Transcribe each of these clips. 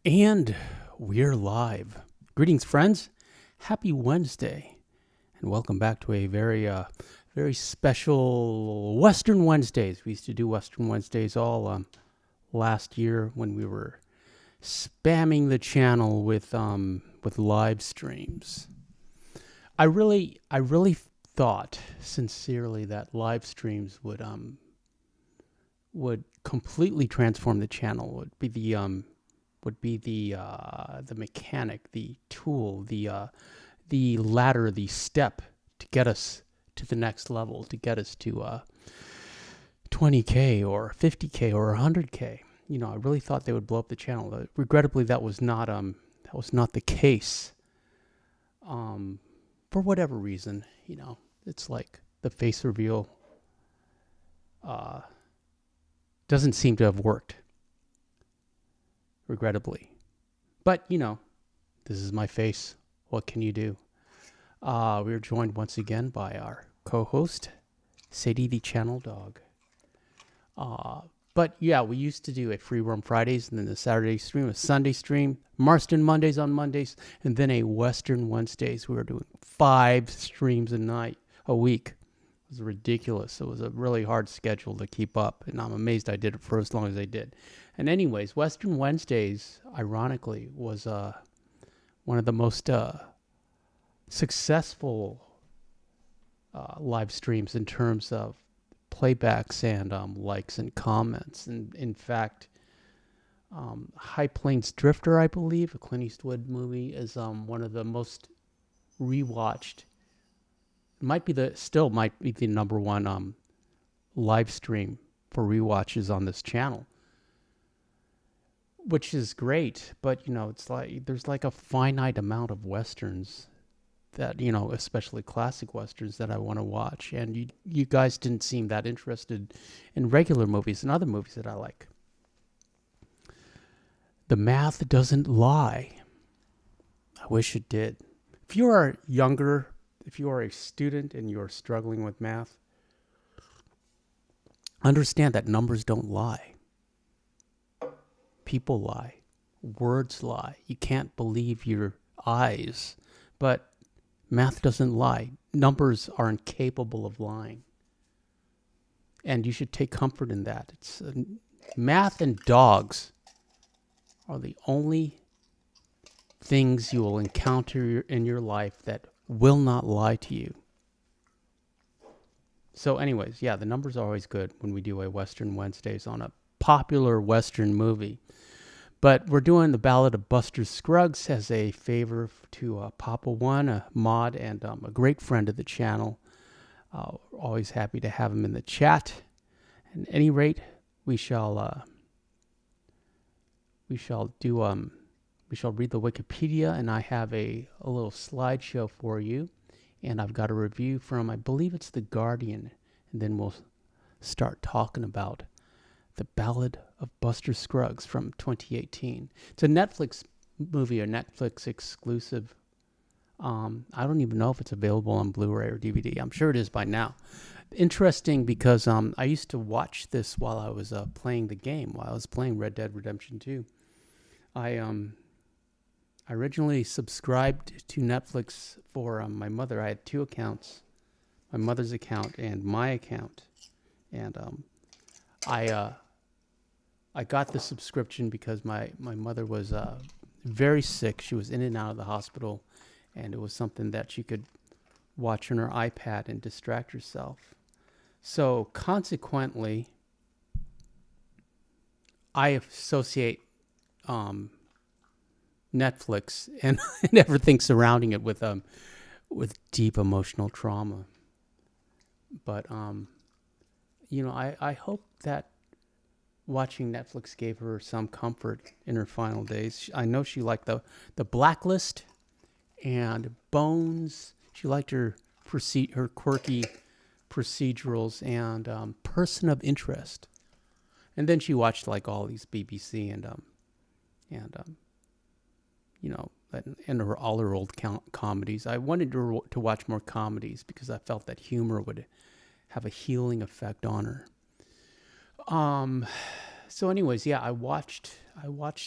And we're live. Greetings, friends. Happy Wednesday, and welcome back to a very special Western Wednesdays. We used to do Western Wednesdays all last year when we were spamming the channel with live streams. I really thought sincerely that live streams would completely transform the channel. Would be the mechanic, the tool, the ladder, the step to get us to the next level, to get us to 20K or 50K or 100K. You know, I really thought they would blow up the channel. Regrettably, that was not the case. For whatever reason, you know, it's like the face reveal doesn't seem to have worked. Regrettably. But, you know, this is my face. What can you do? We're joined once again by our co-host, Sadie the Channel Dog. But yeah, we used to do a free roam Fridays, and then a Saturday stream, a Sunday stream, Marston Mondays on Mondays, and then a Western Wednesdays. We were doing 5 streams a week. It was ridiculous. It was a really hard schedule to keep up, and I'm amazed I did it for as long as I did. And anyways, Western Wednesdays, ironically, was one of the most successful live streams in terms of playbacks and likes and comments. And in fact, High Plains Drifter, I believe, a Clint Eastwood movie, is one of the most rewatched. Might be the number one live stream for rewatches on this channel. Which is great, but you know, it's like there's like a finite amount of westerns that, you know, especially classic westerns that I want to watch, and you guys didn't seem that interested in regular movies and other movies that I like. The math doesn't lie. I wish it did. If you are younger, if you are a student and you're struggling with math, understand that numbers don't lie. People lie. Words lie. You can't believe your eyes. But math doesn't lie. Numbers are incapable of lying. And you should take comfort in that. Math and dogs are the only things you will encounter in your life that will not lie to you. So anyways, yeah, the numbers are always good when we do a Western Wednesdays on a popular Western movie. But we're doing the Ballad of Buster Scruggs as a favor to Papa One, a mod and a great friend of the channel. Always happy to have him in the chat. At any rate, we shall read the Wikipedia, and I have a little slideshow for you. And I've got a review from, I believe it's The Guardian, and then we'll start talking about The Ballad of Buster Scruggs from 2018. It's a Netflix movie, a Netflix exclusive. I don't even know if it's available on Blu-ray or DVD. I'm sure it is by now. Interesting because I used to watch this while I was playing the game, while I was playing Red Dead Redemption 2. I originally subscribed to Netflix for my mother. I had 2 accounts, my mother's account and my account. And I got the subscription because my mother was very sick. She was in and out of the hospital, and it was something that she could watch on her iPad and distract herself. So consequently, I associate Netflix and, and everything surrounding it with deep emotional trauma. But you know, I hope that watching Netflix gave her some comfort in her final days. I know she liked the Blacklist and Bones. She liked her quirky procedurals and Person of Interest. And then she watched like all these BBC and you know, and all her old comedies. I wanted her to watch more comedies because I felt that humor would have a healing effect on her. So, anyways, yeah, I watched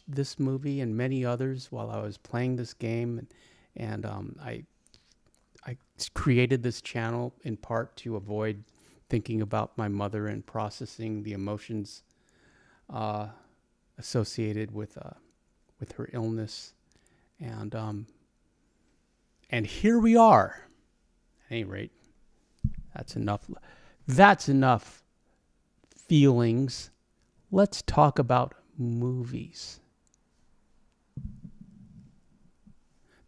this movie and many others while I was playing this game, and I created this channel in part to avoid thinking about my mother and processing the emotions uh, associated with her illness, and and here we are. At any rate, that's enough. That's enough feelings. Let's talk about movies.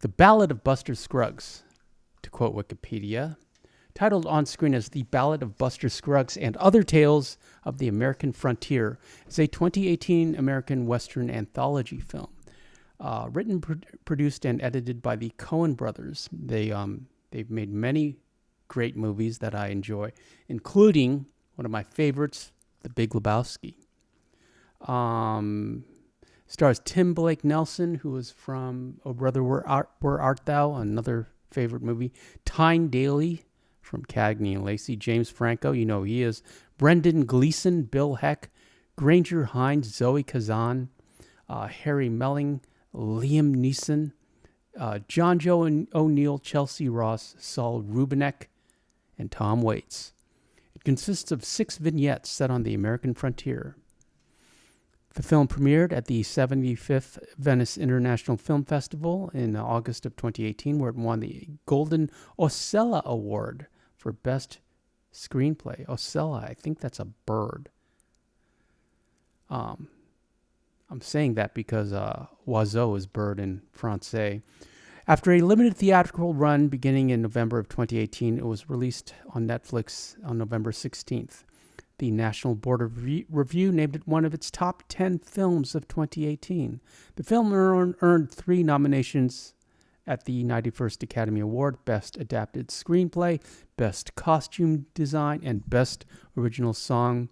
The Ballad of Buster Scruggs, to quote Wikipedia, titled on screen as The Ballad of Buster Scruggs and Other Tales of the American Frontier, is a 2018 American Western anthology film. Written, produced, and edited by the Coen brothers. They've made many great movies that I enjoy, including one of my favorites, The Big Lebowski. Stars Tim Blake Nelson, who was from Oh Brother, Where Art Thou? Another favorite movie. Tyne Daly from Cagney and Lacey. James Franco, you know he is. Brendan Gleeson, Bill Heck, Granger Hines, Zoe Kazan, Harry Melling, Liam Neeson, John Joe O'Neill, Chelsea Ross, Saul Rubinek, and Tom Waits. It consists of 6 vignettes set on the American frontier. The film premiered at the 75th Venice International Film Festival in August of 2018, where it won the Golden Osella Award for Best Screenplay. Osella, I think that's a bird. I'm saying that because oiseau is bird in Francais. After a limited theatrical run beginning in November of 2018, it was released on Netflix on November 16th. The National Board of Review named it one of its top 10 films of 2018. The film earned 3 nominations at the 91st Academy Award: Best Adapted Screenplay, Best Costume Design, and Best Original Song,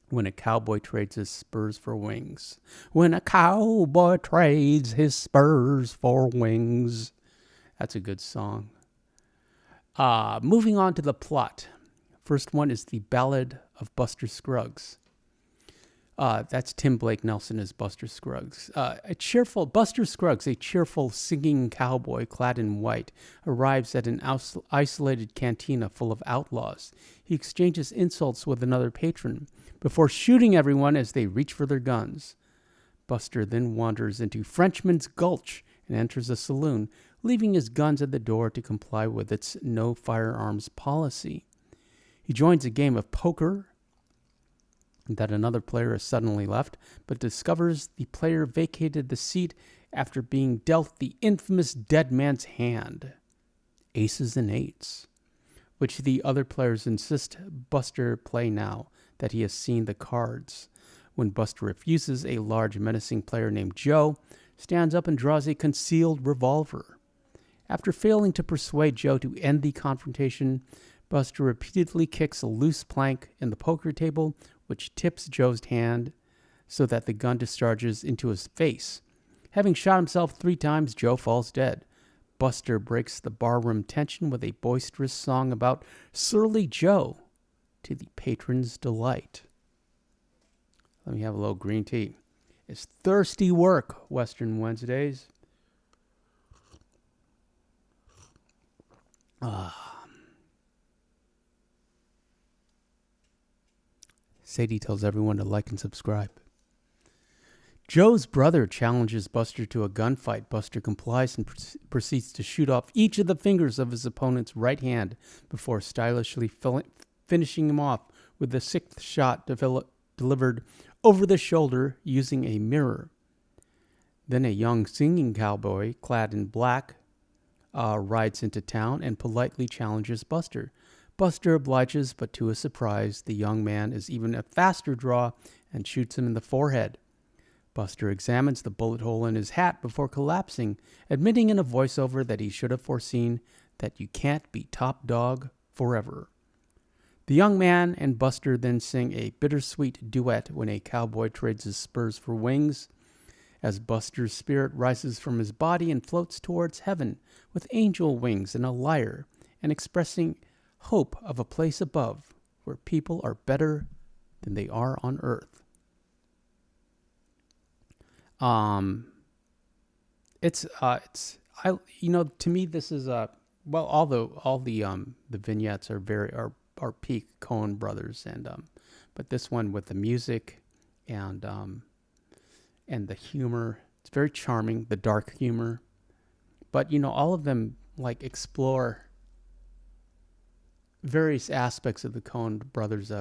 When a Cowboy Trades His Spurs for Wings. When a cowboy trades his spurs for wings. That's a good song. Moving on to the plot. First one is The Ballad of Buster Scruggs. That's Tim Blake Nelson as Buster Scruggs. Buster Scruggs, a cheerful singing cowboy clad in white, arrives at an isolated cantina full of outlaws. He exchanges insults with another patron before shooting everyone as they reach for their guns. Buster then wanders into Frenchman's Gulch and enters a saloon, leaving his guns at the door to comply with its no firearms policy. He joins a game of poker that another player has suddenly left, but discovers the player vacated the seat after being dealt the infamous dead man's hand, aces and eights, which the other players insist Buster play now that he has seen the cards. When Buster refuses, a large menacing player named Joe stands up and draws a concealed revolver. After failing to persuade Joe to end the confrontation, Buster repeatedly kicks a loose plank in the poker table, which tips Joe's hand so that the gun discharges into his face. Having shot himself 3 times, Joe falls dead. Buster breaks the barroom tension with a boisterous song about Surly Joe, to the patron's delight. Let me have a little green tea. It's thirsty work, Western Wednesdays. Sadie tells everyone to like and subscribe. Joe's brother challenges Buster to a gunfight. Buster complies and proceeds to shoot off each of the fingers of his opponent's right hand before stylishly finishing him off with the 6th shot delivered over the shoulder using a mirror. Then a young singing cowboy clad in black rides into town and politely challenges Buster. Buster obliges, but to his surprise, the young man is even a faster draw and shoots him in the forehead. Buster examines the bullet hole in his hat before collapsing, admitting in a voiceover that he should have foreseen that you can't be top dog forever. The young man and Buster then sing a bittersweet duet when a cowboy trades his spurs for wings. As Buster's spirit rises from his body and floats towards heaven with angel wings and a lyre, and expressing hope of a place above where people are better than they are on earth. Um, to me this is well, all the vignettes are peak Coen Brothers, and but this one with the music and the humor, it's very charming, the dark humor. But all of them like explore various aspects of the Coen Brothers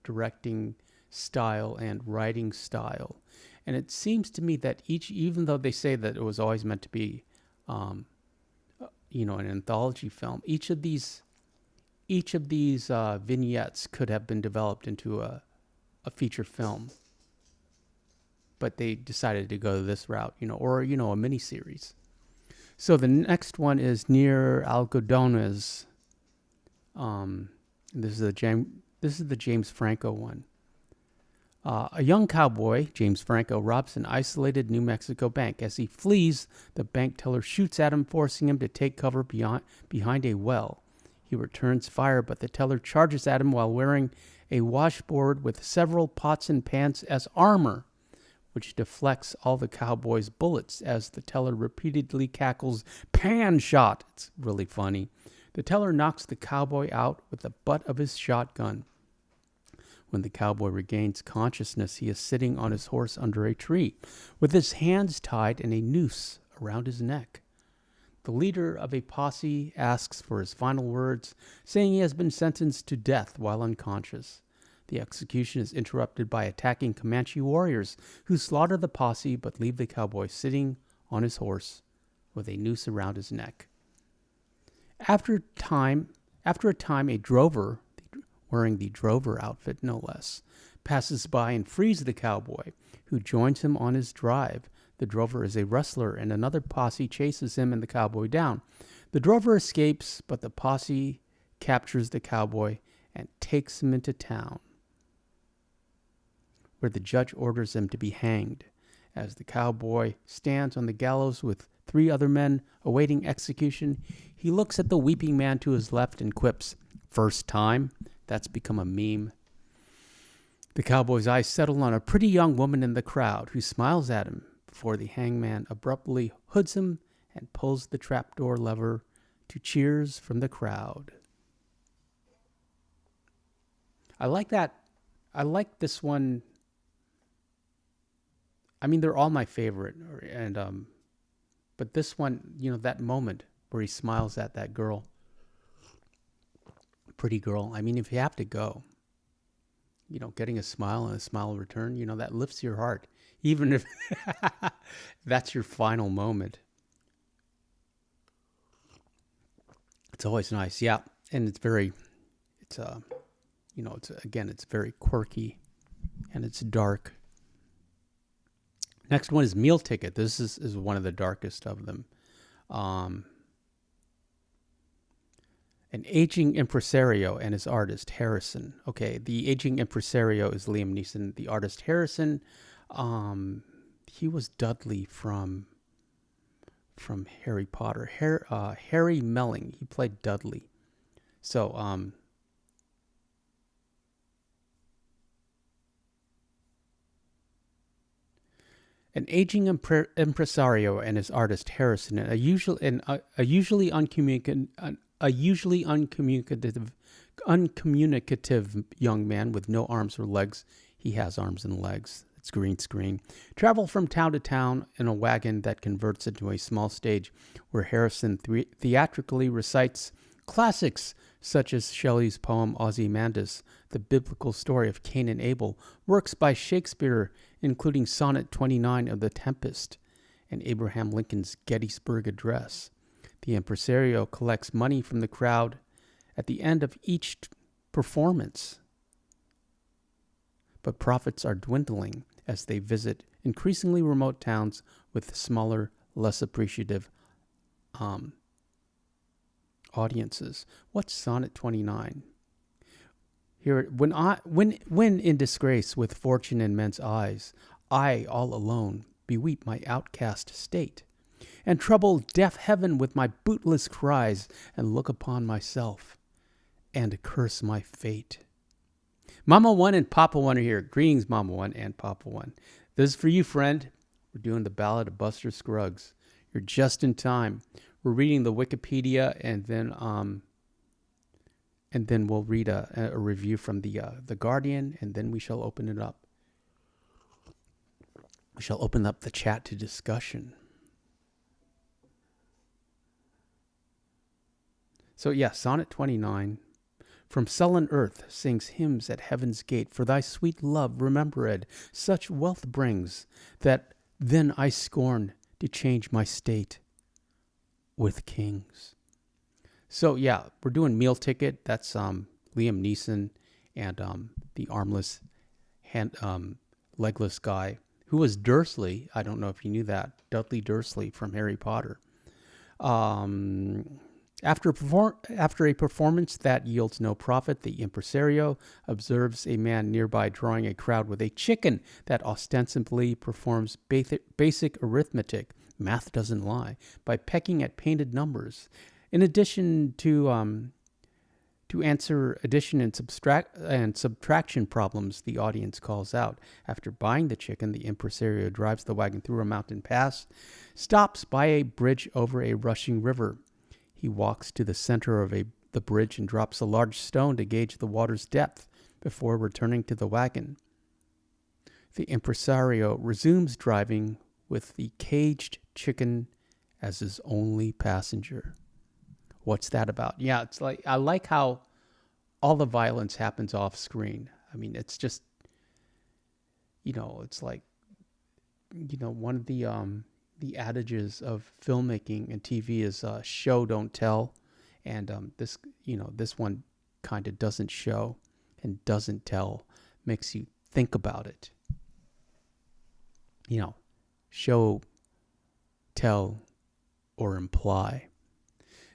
directing style and writing style. And it seems to me that even though they say that it was always meant to be, an anthology film, each of these vignettes could have been developed into a feature film. But they decided to go this route, or a miniseries. So the next one is Near Algodones. This is the James Franco one. A young cowboy, James Franco, robs an isolated New Mexico bank. As he flees, the bank teller shoots at him, forcing him to take cover behind a well. He returns fire, but the teller charges at him while wearing a washboard with several pots and pans as armor, which deflects all the cowboy's bullets as the teller repeatedly cackles, "Pan shot!" It's really funny. The teller knocks the cowboy out with the butt of his shotgun. When the cowboy regains consciousness, he is sitting on his horse under a tree, with his hands tied and a noose around his neck. The leader of a posse asks for his final words, saying he has been sentenced to death while unconscious. The execution is interrupted by attacking Comanche warriors who slaughter the posse but leave the cowboy sitting on his horse with a noose around his neck. After a time, a drover, wearing the drover outfit no less, passes by and frees the cowboy, who joins him on his drive. The drover is a rustler, and another posse chases him and the cowboy down. The drover escapes, but the posse captures the cowboy and takes him into town, where the judge orders him to be hanged. As the cowboy stands on the gallows with 3 other men awaiting execution, he looks at the weeping man to his left and quips, "First time?" That's become a meme. The cowboy's eyes settle on a pretty young woman in the crowd who smiles at him before the hangman abruptly hoods him and pulls the trapdoor lever to cheers from the crowd. I like that. I like this one. I mean, they're all my favorite, but this one, that moment where he smiles at that girl, pretty girl. I mean, if you have to go, getting a smile and a smile return, that lifts your heart, even if that's your final moment. It's always nice, yeah, and it's very quirky, and it's dark. Next one is Meal Ticket. This is one of the darkest of them. An aging impresario and his artist, Harrison. Okay, the aging impresario is Liam Neeson. The artist, Harrison, he was Dudley from Harry Potter. Harry Melling. He played Dudley. So, an aging impresario and his artist, Harrison, a usually uncommunicative young man with no arms or legs. He has arms and legs. It's green screen. Travel from town to town in a wagon that converts into a small stage where Harrison theatrically recites classics such as Shelley's poem Ozymandias, the biblical story of Cain and Abel, works by Shakespeare, including Sonnet 29 of The Tempest, and Abraham Lincoln's Gettysburg Address. The impresario collects money from the crowd at the end of each performance, but profits are dwindling as they visit increasingly remote towns with smaller, less appreciative audiences. What's Sonnet 29? Here, when in disgrace with fortune in men's eyes, I, all alone, beweep my outcast state, and trouble deaf heaven with my bootless cries, and look upon myself, and curse my fate. Mama 1 and Papa 1 are here. Greetings, Mama 1 and Papa 1. This is for you, friend. We're doing the Ballad of Buster Scruggs. You're just in time. We're reading the Wikipedia, and then we'll read a review from the Guardian, and then we shall open it up. We shall open up the chat to discussion. So yeah, Sonnet 29. From sullen earth sings hymns at heaven's gate. For thy sweet love, remembered, such wealth brings, that then I scorn to change my state with kings. So yeah, we're doing Meal Ticket. That's Liam Neeson and the armless, legless guy who was Dursley. I don't know if you knew that. Dudley Dursley from Harry Potter. After a performance that yields no profit, the impresario observes a man nearby drawing a crowd with a chicken that ostensibly performs basic arithmetic, math doesn't lie, by pecking at painted numbers. In addition to answer addition and subtraction problems, the audience calls out. After buying the chicken, the impresario drives the wagon through a mountain pass, stops by a bridge over a rushing river. He walks to the center of the bridge and drops a large stone to gauge the water's depth before returning to the wagon. The impresario resumes driving with the caged chicken as his only passenger. What's that about? Yeah, it's like, I like how all the violence happens off screen. I mean, it's just, it's like, one of the adages of filmmaking and TV is show, don't tell. And this one kind of doesn't show and doesn't tell, makes you think about it. Show, tell, or imply.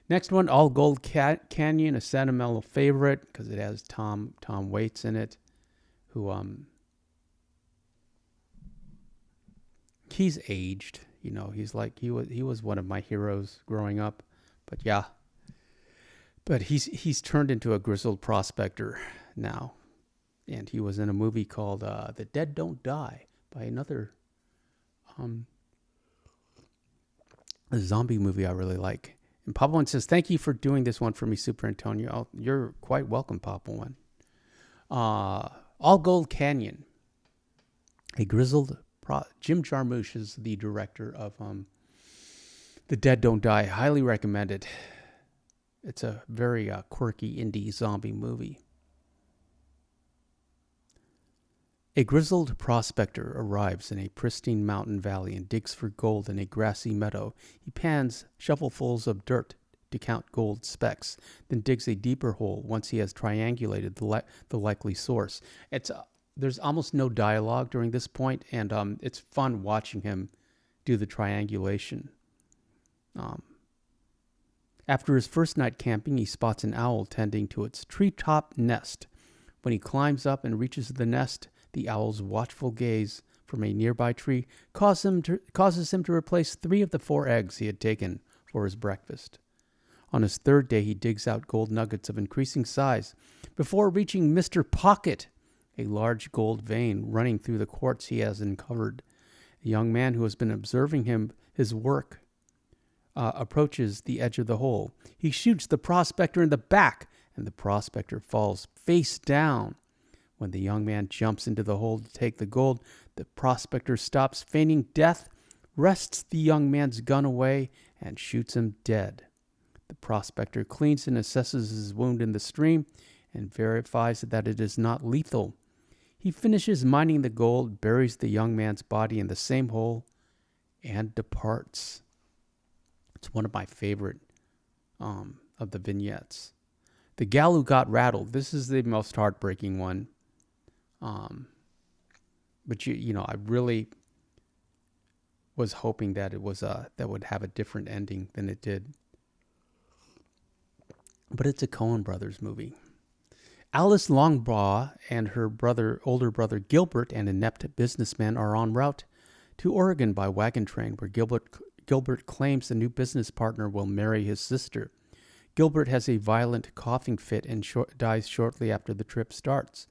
Next one, All Gold Canyon, a sentimental favorite because it has Tom Waits in it, who he's aged. He's like he was one of my heroes growing up, but yeah. But he's turned into a grizzled prospector now, and he was in a movie called The Dead Don't Die by another a zombie movie I really like. And Papa One says, "Thank you for doing this one for me, Super Antonio." Oh, you're quite welcome, Papa One. All Gold Canyon, a grizzled Jim Jarmusch is the director of The Dead Don't Die. Highly recommend it. It's a very quirky indie zombie movie. A grizzled prospector arrives in a pristine mountain valley and digs for gold in a grassy meadow. He pans shovelfuls of dirt to count gold specks, then digs a deeper hole once he has triangulated the likely source. There's almost no dialogue during this point, and it's fun watching him do the triangulation. After his first night camping, he spots an owl tending to its treetop nest. When he climbs up and reaches the nest, the owl's watchful gaze from a nearby tree causes him to replace 3 of the 4 eggs he had taken for his breakfast. On his third day, he digs out gold nuggets of increasing size before reaching Mr. Pocket, a large gold vein running through the quartz he has uncovered. A young man who has been observing his work approaches the edge of the hole. He shoots the prospector in the back, and the prospector falls face down. When the young man jumps into the hole to take the gold, the prospector stops, feigning death, wrests the young man's gun away, and shoots him dead. The prospector cleans and assesses his wound in the stream and verifies that it is not lethal. He finishes mining the gold, buries the young man's body in the same hole, and departs. It's one of my favorite of the vignettes. The Gal Who Got Rattled. This is the most heartbreaking one. But I really was hoping that it was that would have a different ending than it did. But it's a Coen Brothers movie. Alice Longbaugh and her older brother Gilbert, an inept businessman, are en route to Oregon by wagon train, where Gilbert claims the new business partner will marry his sister. Gilbert has a violent coughing fit and dies shortly after the trip starts.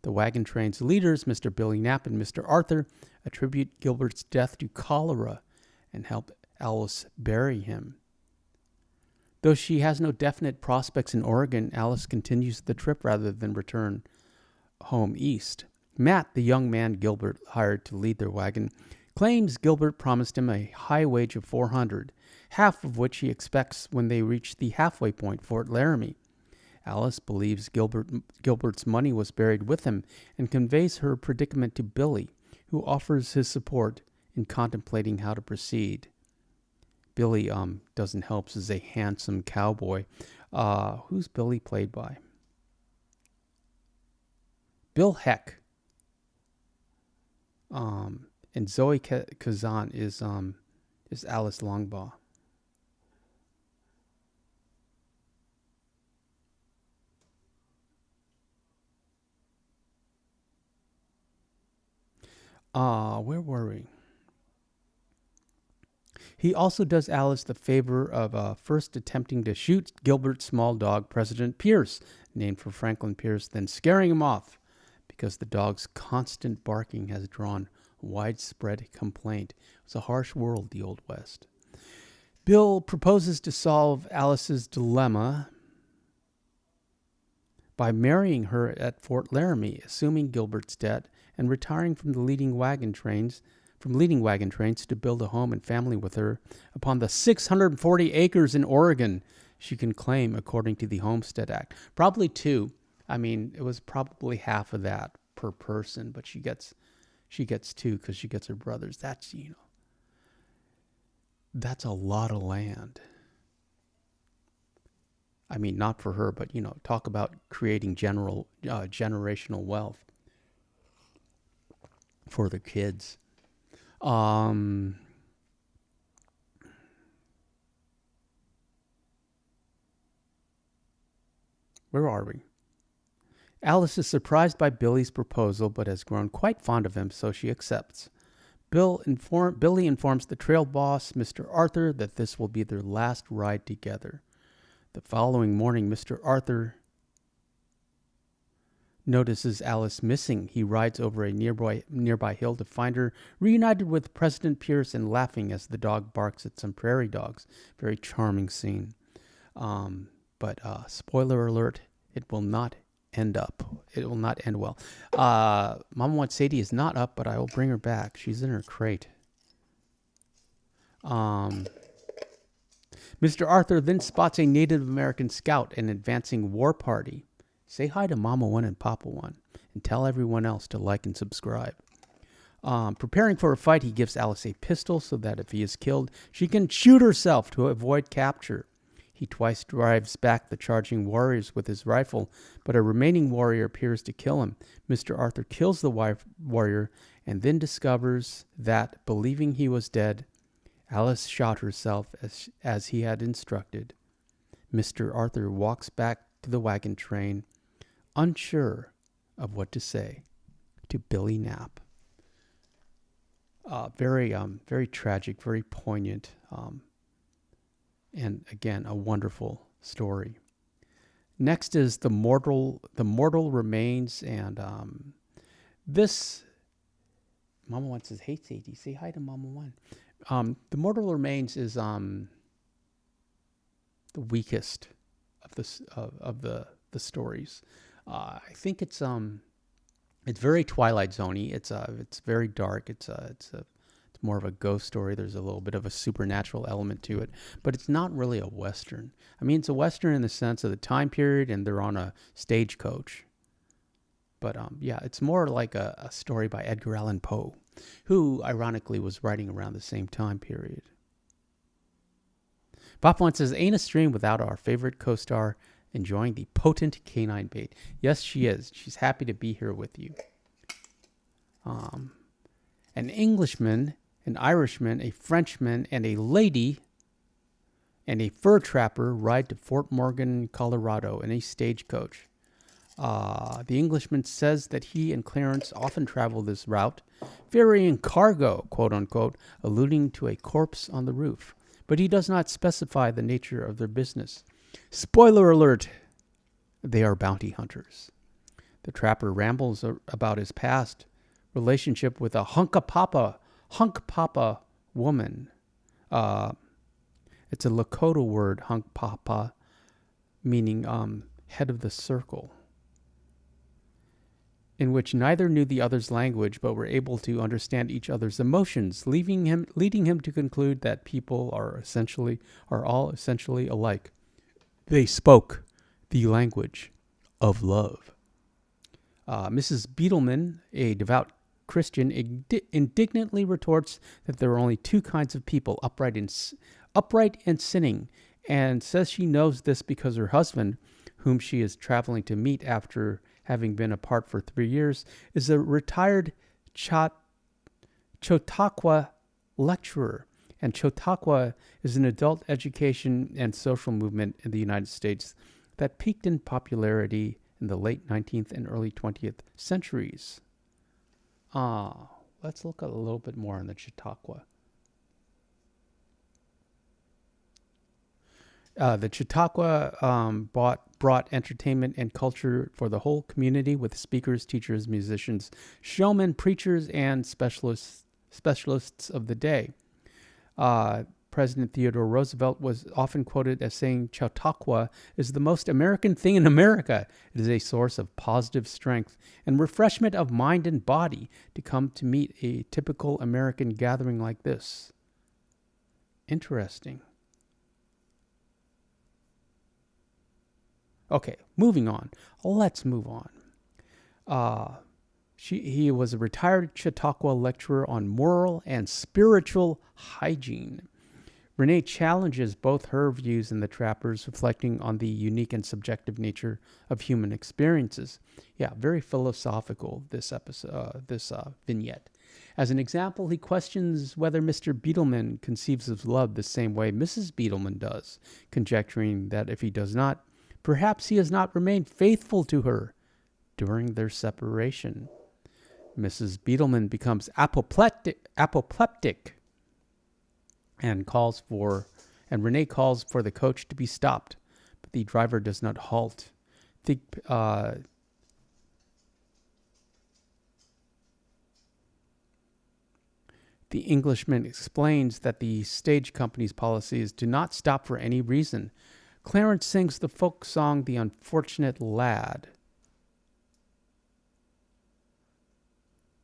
The wagon train's leaders, Mr. Billy Knapp and Mr. Arthur, attribute Gilbert's death to cholera and help Alice bury him. Though she has no definite prospects in Oregon, Alice continues the trip rather than return home east. Matt, the young man Gilbert hired to lead their wagon, claims Gilbert promised him a high wage of $400, half of which he expects when they reach the halfway point, Fort Laramie. Alice believes Gilbert's money was buried with him and conveys her predicament to Billy, who offers his support in contemplating how to proceed. Billy doesn't help as a handsome cowboy. Who's Billy played by? Bill Heck. And Zoe Kazan is Alice Longbaugh. Where were we? He also does Alice the favor of first attempting to shoot Gilbert's small dog, President Pierce, named for Franklin Pierce, then scaring him off because the dog's constant barking has drawn widespread complaint. It was a harsh world, the Old West. Bill proposes to solve Alice's dilemma by marrying her at Fort Laramie, assuming Gilbert's debt, and retiring from leading wagon trains to build a home and family with her upon the 640 acres in Oregon she can claim according to the Homestead Act. Probably two. I mean, it was probably half of that per person, but she gets two because she gets her brothers. That's a lot of land. I mean, not for her, but talk about creating generational wealth for the kids. Where are we? Alice is surprised by Billy's proposal, but has grown quite fond of him, so she accepts. Billy informs the trail boss, Mr. Arthur, that this will be their last ride together. The following morning, Mr. Arthur notices Alice missing. He rides over a nearby hill to find her reunited with President Pierce and laughing as the dog barks at some prairie dogs. Very charming scene. But spoiler alert, it will not end well. Mama Wants Sadie is not up, but I will bring her back. She's in her crate. Mr. Arthur then spots a Native American scout and advancing war party. Say hi to Mama One and Papa One, and tell everyone else to like and subscribe. Preparing for a fight, he gives Alice a pistol so that if he is killed, she can shoot herself to avoid capture. He twice drives back the charging warriors with his rifle, but a remaining warrior appears to kill him. Mr. Arthur kills the warrior and then discovers that, believing he was dead, Alice shot herself as he had instructed. Mr. Arthur walks back to the wagon train, unsure of what to say to Billy Knapp. Very tragic, very poignant, and again, a wonderful story. Next is the mortal remains, and this Mama One says, "Hey Sadie, say hi to Mama One." The mortal remains is the weakest of the stories. I think it's very Twilight Zoney. It's very dark. It's more of a ghost story. There's a little bit of a supernatural element to it, but it's not really a Western. I mean, it's a Western in the sense of the time period, and they're on a stagecoach. But yeah, it's more like a story by Edgar Allan Poe, who ironically was writing around the same time period. Pop One says, "Ain't a stream without our favorite co-star enjoying the potent canine bait." Yes, she is. She's happy to be here with you. An Englishman, an Irishman, a Frenchman, and a lady and a fur trapper ride to Fort Morgan, Colorado in a stagecoach. The Englishman says that he and Clarence often travel this route, ferrying cargo, quote unquote, alluding to a corpse on the roof. But he does not specify the nature of their business. Spoiler alert, they are bounty hunters. The trapper rambles about his past relationship with a hunk papa woman. It's a Lakota word, hunk papa, meaning head of the circle, in which neither knew the other's language but were able to understand each other's emotions, leading him to conclude that people are all essentially alike. They spoke the language of love. Mrs. Beetleman, a devout Christian, indignantly retorts that there are only two kinds of people, upright and sinning, and says she knows this because her husband, whom she is traveling to meet after having been apart for 3 years, is a retired Chautauqua lecturer. And Chautauqua is an adult education and social movement in the United States that peaked in popularity in the late 19th and early 20th centuries. Let's look a little bit more on the Chautauqua. The Chautauqua brought entertainment and culture for the whole community with speakers, teachers, musicians, showmen, preachers, and specialists of the day. President Theodore Roosevelt was often quoted as saying, "Chautauqua is the most American thing in America. It is a source of positive strength and refreshment of mind and body to come to meet a typical American gathering like this." Interesting. Okay, moving on. Let's move on. He was a retired Chautauqua lecturer on moral and spiritual hygiene. Renee challenges both her views and the trappers, reflecting on the unique and subjective nature of human experiences. Yeah, very philosophical, this episode, this vignette. As an example, he questions whether Mr. Beetleman conceives of love the same way Mrs. Beetleman does, conjecturing that if he does not, perhaps he has not remained faithful to her during their separation. Mrs. Beetleman becomes apoplectic and Renee calls for the coach to be stopped, but the driver does not halt. The Englishman explains that the stage company's policy is to not stop for any reason. Clarence sings the folk song "The Unfortunate Lad,"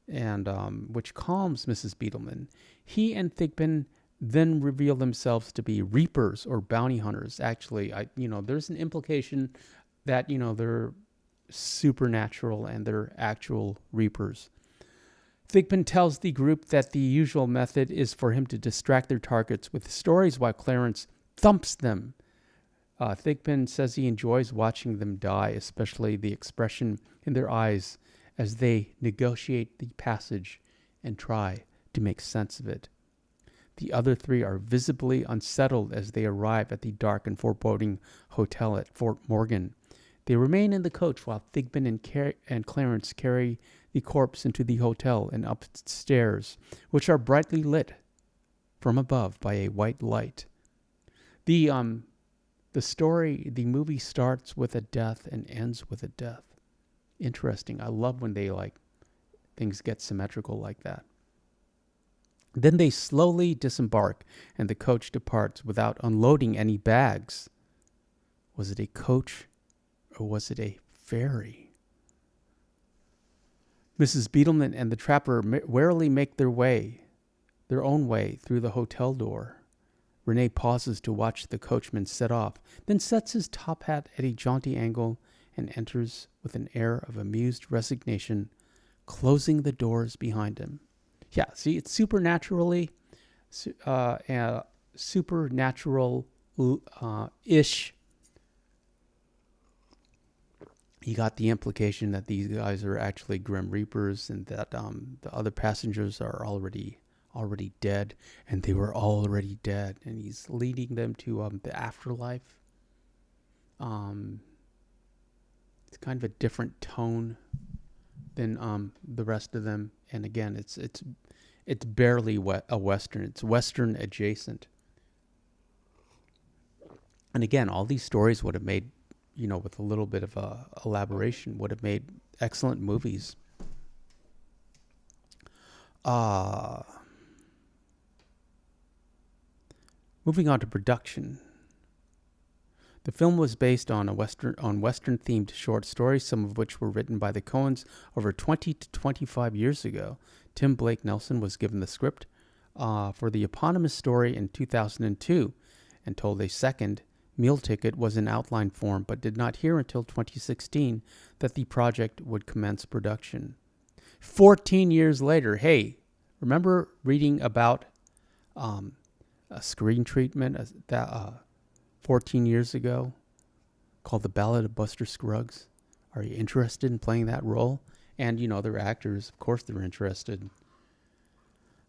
and which calms Mrs. Beetleman. He and Thigpen then reveal themselves to be reapers or bounty hunters. Actually, there's an implication that they're supernatural and they're actual reapers. Thigpen tells the group that the usual method is for him to distract their targets with stories while Clarence thumps them. Thigpen says he enjoys watching them die, especially the expression in their eyes as they negotiate the passage and try to make sense of it. The other three are visibly unsettled as they arrive at the dark and foreboding hotel at Fort Morgan. They remain in the coach while Thigpen and Clarence carry the corpse into the hotel and upstairs, which are brightly lit from above by a white light. The movie starts with a death and ends with a death. Interesting. I love when things get symmetrical like that. Then they slowly disembark, and the coach departs without unloading any bags. Was it a coach, or was it a ferry? Mrs. Beetleman and the trapper warily make their own way through the hotel door. Renee pauses to watch the coachman set off, then sets his top hat at a jaunty angle and enters with an air of amused resignation, closing the doors behind him. Yeah, see, it's supernatural-ish. You got the implication that these guys are actually Grim Reapers and that the other passengers are already dead, and they were already dead, and he's leading them to the afterlife. It's kind of a different tone than the rest of them, and again, it's barely a Western. It's Western adjacent. And again, all these stories would have made, with a little bit of elaboration, would have made excellent movies. Moving on to production. The film was based on Western-themed short stories, some of which were written by the Coens over 20 to 25 years ago. Tim Blake Nelson was given the script for the eponymous story in 2002 and told a second meal ticket was in outline form, but did not hear until 2016 that the project would commence production. 14 years later, hey, remember reading about a screen treatment 14 years ago called The Ballad of Buster Scruggs? Are you interested in playing that role? And, they're actors. Of course they're interested.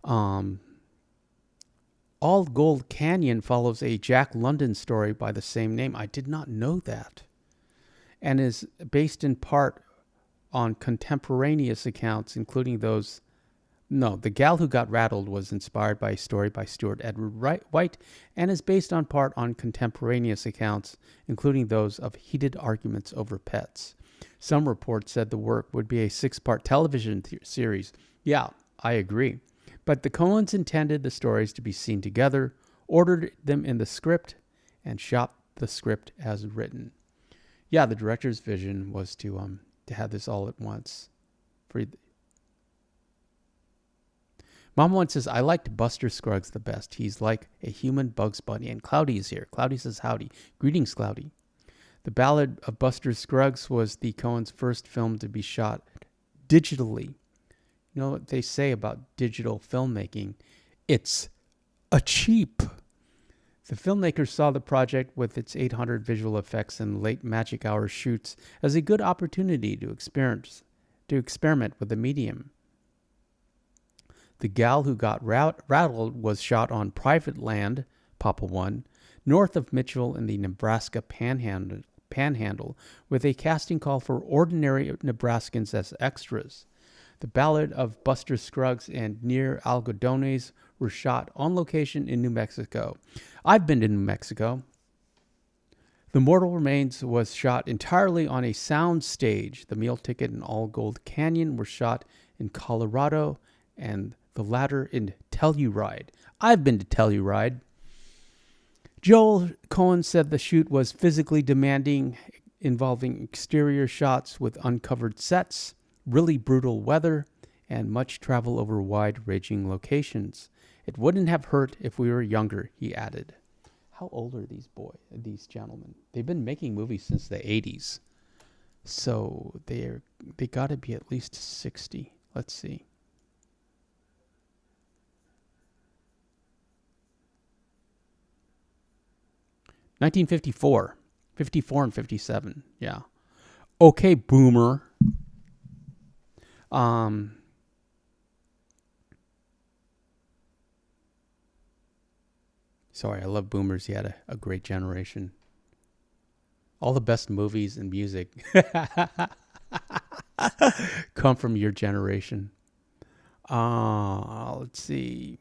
All Gold Canyon follows a Jack London story by the same name. I did not know that. And is based in part on contemporaneous accounts, including those... No, The Gal Who Got Rattled was inspired by a story by Stuart Edward White and is based on part on contemporaneous accounts, including those of heated arguments over pets. Some reports said the work would be a 6-part television series. Yeah, I agree. But the Coens intended the stories to be seen together, ordered them in the script, and shot the script as written. Yeah, the director's vision was to have this all at once. Mom once says, I liked Buster Scruggs the best. He's like a human Bugs Bunny. And Cloudy is here. Cloudy says howdy. Greetings, Cloudy. The Ballad of Buster Scruggs was the Coens' first film to be shot digitally. You know what they say about digital filmmaking? It's a cheap. The filmmakers saw the project with its 800 visual effects and late magic hour shoots as a good opportunity to experiment with the medium. The Gal Who Got Rattled was shot on private land, Papa One, north of Mitchell in the Nebraska Panhandle, with a casting call for ordinary Nebraskans as extras. The Ballad of Buster Scruggs and Near Algodones were shot on location in New Mexico. I've been to New Mexico. The Mortal Remains was shot entirely on a sound stage. The Meal Ticket and All Gold Canyon were shot in Colorado, and the latter in Telluride. I've been to Telluride. Joel Coen said the shoot was physically demanding, involving exterior shots with uncovered sets, really brutal weather, and much travel over wide-ranging locations. It wouldn't have hurt if we were younger, he added. How old are these gentlemen? They've been making movies since the 80s. So they got to be at least 60. Let's see. 1954. 54 and 57. Yeah. Okay, boomer. Sorry, I love boomers. You had a great generation. All the best movies and music come from your generation. Let's see.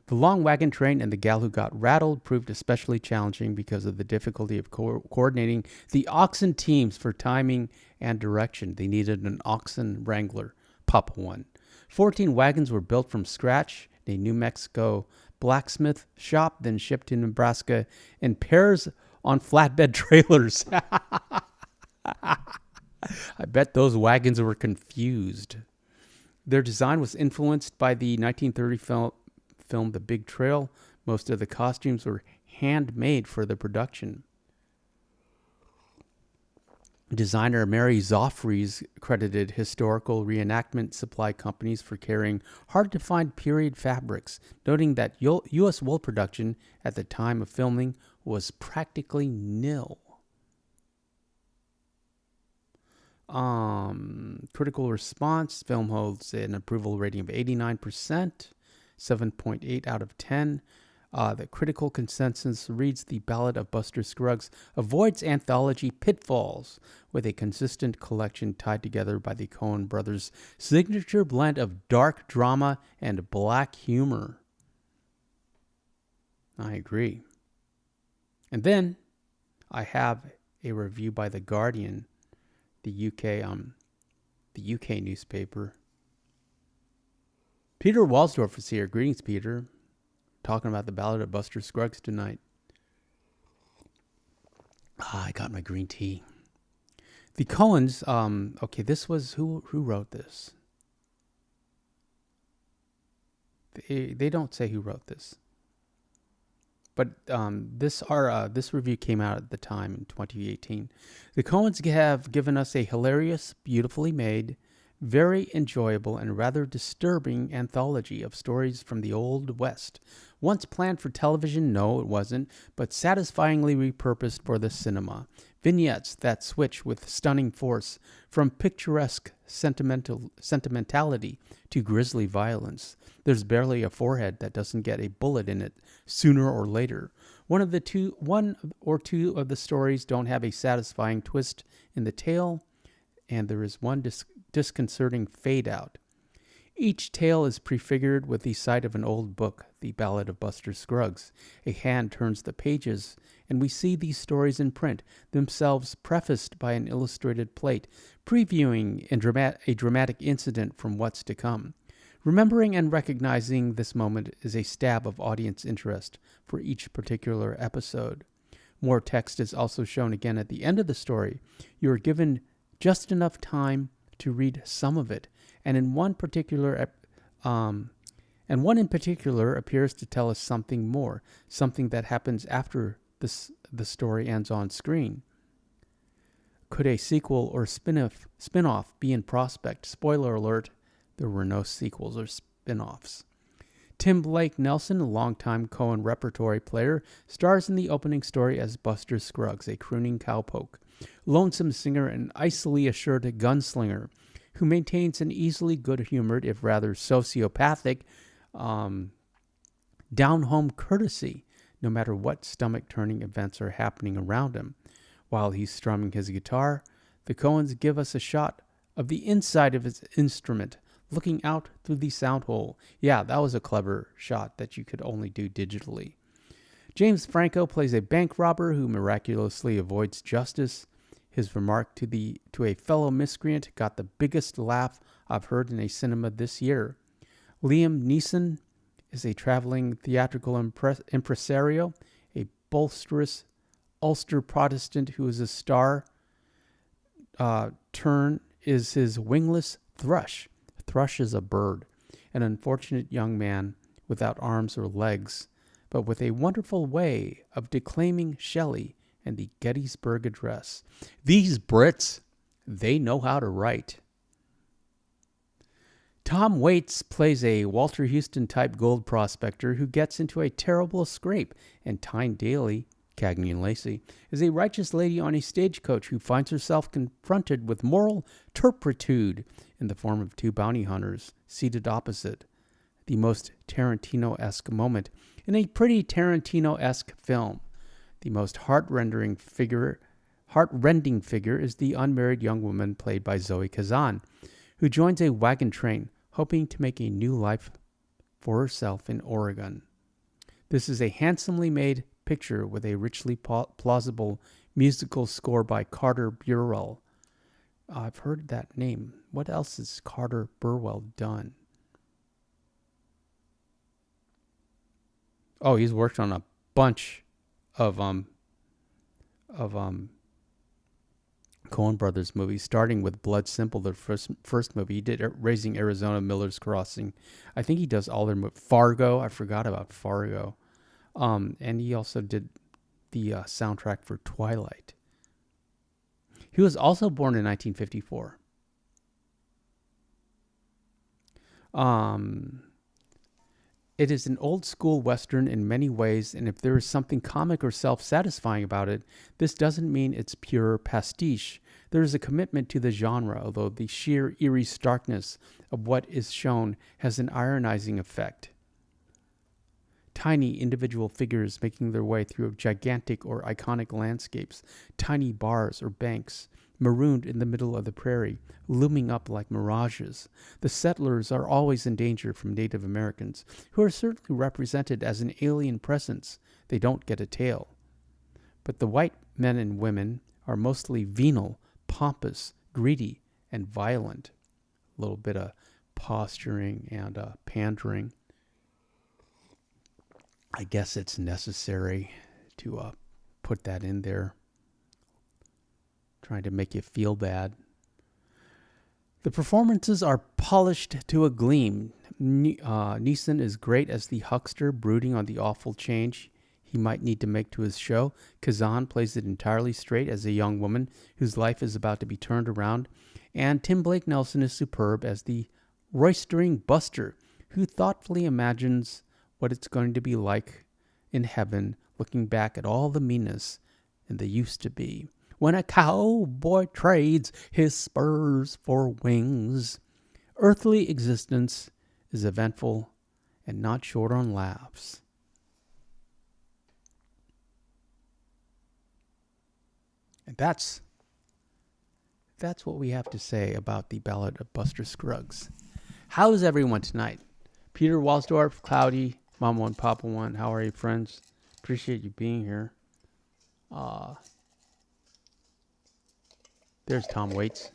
The Long Wagon Train and The Gal Who Got Rattled proved especially challenging because of the difficulty of coordinating the oxen teams for timing and direction. They needed an oxen wrangler, Papa One. 14 wagons were built from scratch in a New Mexico blacksmith shop, then shipped to Nebraska in pairs on flatbed trailers. I bet those wagons were confused. Their design was influenced by the 1930 film The Big Trail. Most of the costumes were handmade for the production. Designer Mary Zoffreys credited historical reenactment supply companies for carrying hard-to-find period fabrics, noting that U.S. wool production at the time of filming was practically nil. Critical response. Film holds an approval rating of 89%. 7.8 out of 10. The critical consensus reads The Ballad of Buster Scruggs avoids anthology pitfalls with a consistent collection tied together by the Coen brothers' signature blend of dark drama and black humor. I agree. And then I have a review by The Guardian, the UK newspaper. Peter Walsdorf is here. Greetings, Peter. Talking about the Ballad of Buster Scruggs tonight. I got my green tea. The Coens, okay, this was, who wrote this? They don't say who wrote this. But this review came out at the time in 2018. The Coens have given us a hilarious, beautifully made, very enjoyable, and rather disturbing anthology of stories from the Old West. Once planned for television, no, it wasn't, but satisfyingly repurposed for the cinema. Vignettes that switch with stunning force from picturesque sentimentality to grisly violence. There's barely a forehead that doesn't get a bullet in it sooner or later. One or two of the stories don't have a satisfying twist in the tale, and there is one disconcerting fade out. Each tale is prefigured with the sight of an old book, the Ballad of Buster Scruggs. A hand turns the pages, and we see these stories in print, themselves prefaced by an illustrated plate, previewing a dramatic incident from what's to come. Remembering and recognizing this moment is a stab of audience interest for each particular episode. More text is also shown again at the end of the story. You are given just enough time to read some of it, and one in particular appears to tell us something more, something that happens after the story ends on screen. Could a sequel or spin-off be in prospect? Spoiler alert, there were no sequels or spin-offs. Tim Blake Nelson, a longtime Coen repertory player, stars in the opening story as Buster Scruggs, a crooning cowpoke, lonesome singer and icily assured gunslinger who maintains an easily good-humored, if rather sociopathic, down-home courtesy, no matter what stomach-turning events are happening around him. While he's strumming his guitar, the Coens give us a shot of the inside of his instrument, looking out through the sound hole. Yeah, that was a clever shot that you could only do digitally. James Franco plays a bank robber who miraculously avoids justice. His remark to a fellow miscreant got the biggest laugh I've heard in a cinema this year. Liam Neeson is a traveling theatrical impresario, a bolsterous Ulster Protestant who is a star. Turn is his wingless thrush. Thrush is a bird, an unfortunate young man without arms or legs, but with a wonderful way of declaiming Shelley and the Gettysburg Address. These Brits, they know how to write. Tom Waits plays a Walter Houston-type gold prospector who gets into a terrible scrape, and Tyne Daly, Cagney and Lacey, is a righteous lady on a stagecoach who finds herself confronted with moral turpitude in the form of two bounty hunters seated opposite. The most Tarantino-esque moment in a pretty Tarantino-esque film. The most heart-rending figure is the unmarried young woman played by Zoe Kazan, who joins a wagon train hoping to make a new life for herself in Oregon. This is a handsomely made picture with a richly plausible musical score by Carter Burwell. I've heard that name. What else has Carter Burwell done? Oh, he's worked on a bunch of Coen Brothers movies, starting with Blood Simple, their first movie. He did Raising Arizona, Miller's Crossing. I think he does all their movies. Fargo, I forgot about Fargo. And he also did the soundtrack for Twilight. He was also born in 1954. It is an old school Western in many ways, and if there is something comic or self-satisfying about it, this doesn't mean it's pure pastiche. There is a commitment to the genre, although the sheer eerie starkness of what is shown has an ironizing effect. Tiny individual figures making their way through gigantic or iconic landscapes, tiny bars or banks, marooned in the middle of the prairie, looming up like mirages. The settlers are always in danger from Native Americans, who are certainly represented as an alien presence. They don't get a tail. But the white men and women are mostly venal, pompous, greedy, and violent. A little bit of posturing and pandering. I guess it's necessary to put that in there, trying to make you feel bad. The performances are polished to a gleam. Neeson is great as the huckster, brooding on the awful change he might need to make to his show. Kazan plays it entirely straight as a young woman whose life is about to be turned around. And Tim Blake Nelson is superb as the roistering Buster, who thoughtfully imagines what it's going to be like in heaven, looking back at all the meanness in the used to be. When a cowboy trades his spurs for wings. Earthly existence is eventful and not short on laughs. And that's what we have to say about the Ballad of Buster Scruggs. How's everyone tonight? Peter Walsdorf, Cloudy, Mama One, Papa One. How are you, friends? Appreciate you being here. There's Tom Waits.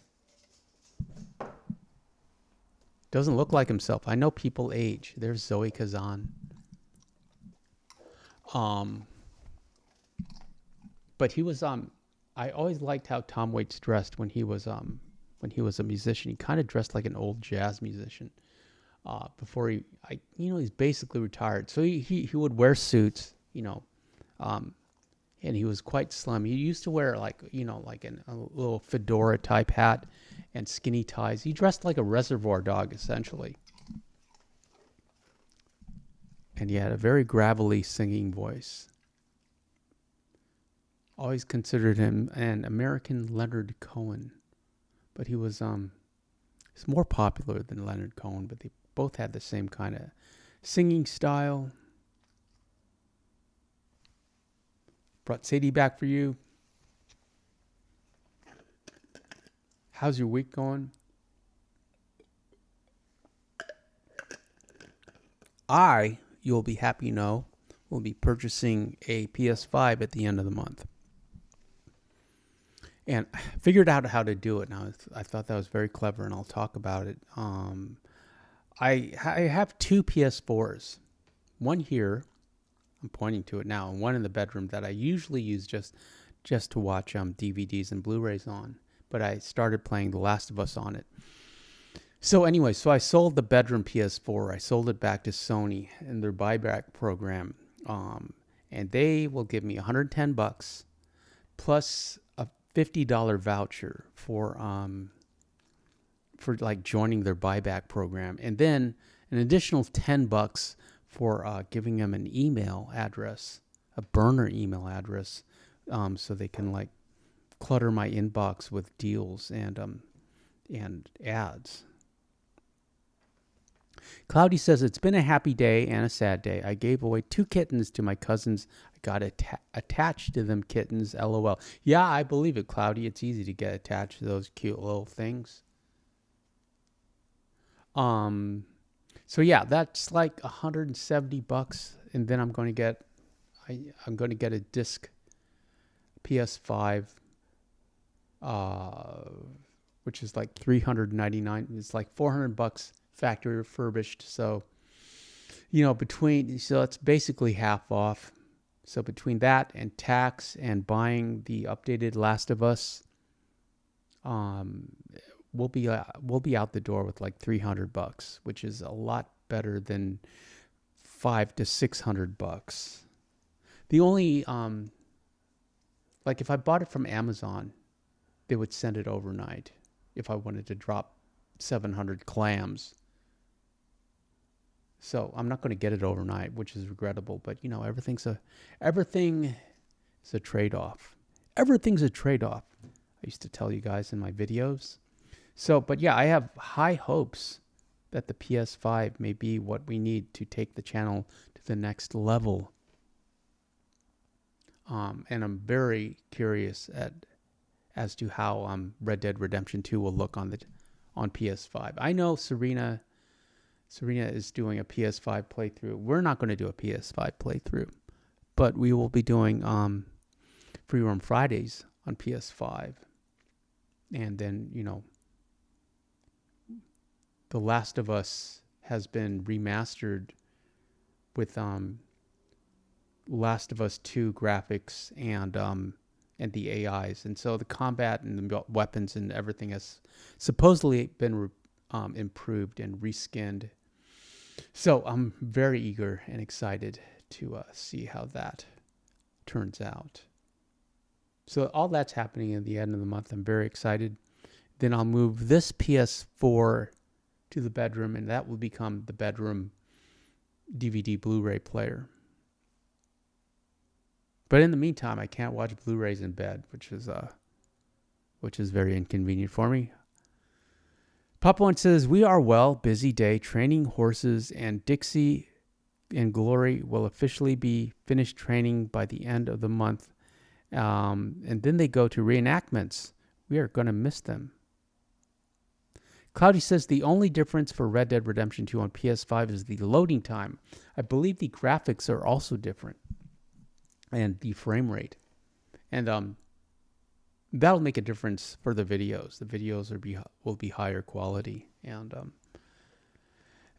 Doesn't look like himself. I know people age. There's Zoe Kazan. But he was I always liked how Tom Waits dressed when he was a musician. He kind of dressed like an old jazz musician. Before he's basically retired. So he would wear suits, and he was quite slim. He used to wear a little fedora type hat and skinny ties. He dressed like a reservoir dog, essentially. And he had a very gravelly singing voice. Always considered him an American Leonard Cohen, but he was he's more popular than Leonard Cohen, but they both had the same kind of singing style. Brought Sadie back for you. How's your week going? You'll be happy to know, will be purchasing a PS5 at the end of the month. And I figured out how to do it now. I thought that was very clever, and I'll talk about it. I have two PS4s. One here, I'm pointing to it now, and one in the bedroom that I usually use just to watch DVDs and Blu-rays on. But I started playing The Last of Us on it. So anyway, I sold the bedroom PS4. I sold it back to Sony in their buyback program. And they will give me $110 plus a $50 voucher for like joining their buyback program, and then an additional $10 for giving them an email address, a burner email address, so they can like clutter my inbox with deals and ads. Cloudy says, it's been a happy day and a sad day. I gave away 2 kittens to my cousins. I got attached to them kittens, LOL. Yeah, I believe it, Cloudy. It's easy to get attached to those cute little things. So yeah, that's like $170, and then I'm going to get a disc PS5, which is like $399. It's like $400 factory refurbished. So, so it's basically half off. So between that and tax and buying the updated Last of Us, we'll be out the door with like $300, which is a lot better than $500 to $600. The only like if I bought it from Amazon, they would send it overnight. If I wanted to drop 700 clams. So I'm not going to get it overnight, which is regrettable. But everything is a trade-off. Everything's a trade-off. I used to tell you guys in my videos. So, but yeah, I have high hopes that the PS5 may be what we need to take the channel to the next level. And I'm very curious as to how Red Dead Redemption 2 will look on PS5. I know Serena is doing a PS5 playthrough. We're not going to do a PS5 playthrough, but we will be doing Free Roam Fridays on PS5. And then, The Last of Us has been remastered with Last of Us 2 graphics and the AIs. And so the combat and the weapons and everything has supposedly been improved and reskinned. So I'm very eager and excited to see how that turns out. So all that's happening at the end of the month. I'm very excited. Then I'll move this PS4 to the bedroom, and that will become the bedroom DVD Blu-ray player. But in the meantime, I can't watch Blu-rays in bed, which is very inconvenient for me. Papa One says, we are well, busy day, training horses, and Dixie and Glory will officially be finished training by the end of the month. And then they go to reenactments. We are going to miss them. Cloudy says the only difference for Red Dead Redemption 2 on PS5 is the loading time. I believe the graphics are also different. And the frame rate. And that'll make a difference for the videos. The videos will be higher quality. And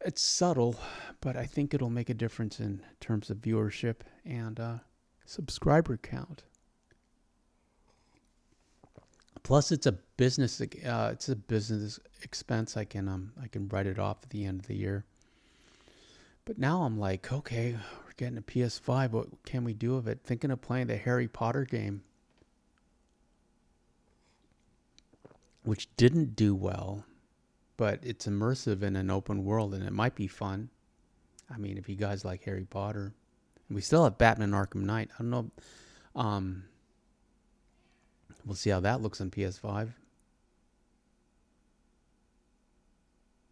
it's subtle, but I think it'll make a difference in terms of viewership and subscriber count. Plus, it's a business expense. I can write it off at the end of the year. But now I'm like, okay, we're getting a PS5. What can we do with it? Thinking of playing the Harry Potter game, which didn't do well, but it's immersive in an open world, and it might be fun. I mean, if you guys like Harry Potter. And we still have Batman Arkham Knight. I don't know. We'll see how that looks on PS5.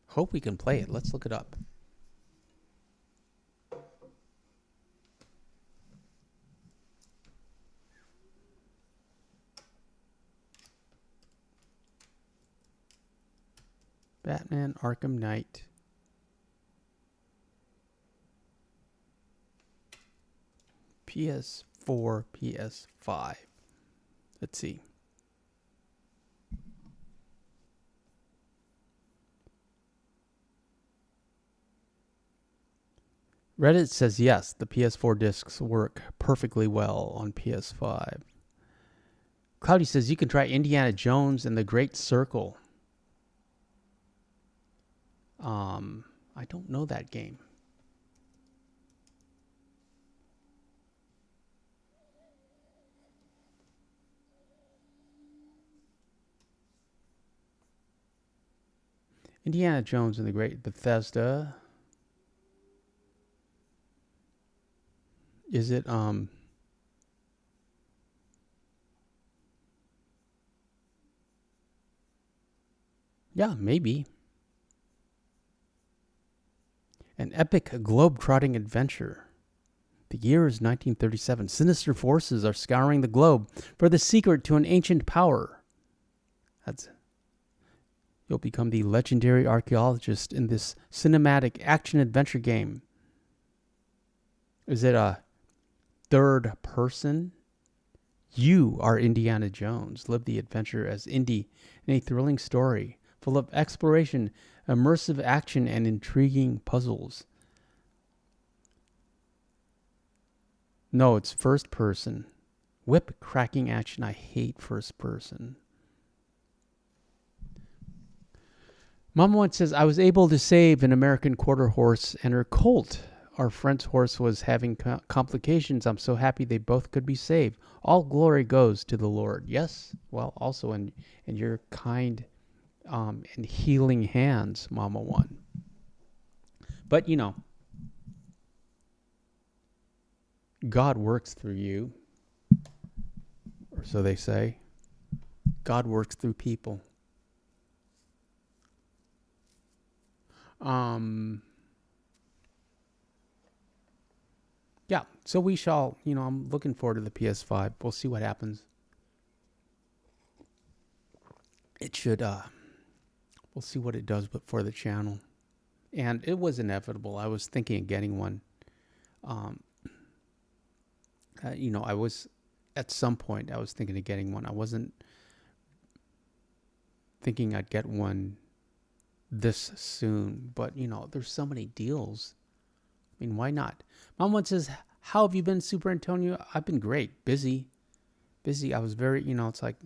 Hope we can play it. Let's look it up. Batman Arkham Knight. PS4, PS5. Let's see. Reddit says yes, the PS4 discs work perfectly well on PS5. Cloudy says you can try Indiana Jones and the Great Circle. I don't know that game. Indiana Jones and the Great Bethesda. Is it yeah, maybe. An epic globe-trotting adventure. The year is 1937. Sinister forces are scouring the globe for the secret to an ancient power. You'll become the legendary archaeologist in this cinematic action-adventure game. Is it a third person? You are Indiana Jones. Live the adventure as Indy in a thrilling story full of exploration, immersive action, and intriguing puzzles. No, it's first person. Whip cracking action. I hate first person. Mama once says, I was able to save an American quarter horse and her colt. Our friend's horse was having complications. I'm so happy they both could be saved. All glory goes to the Lord. Yes, well, also in your kind and healing hands, Mama One. But, God works through you. Or so they say. God works through people. Yeah, so we shall, I'm looking forward to the PS5. We'll see what happens. It should, we'll see what it does for the channel. And it was inevitable. I was thinking of getting one. I was at some point I was thinking of getting one. I wasn't thinking I'd get one this soon, but you know, there's so many deals. I mean, why not? Mom once says, "How have you been, Super Antonio?" I've been great, busy. I was very, you know, it's like,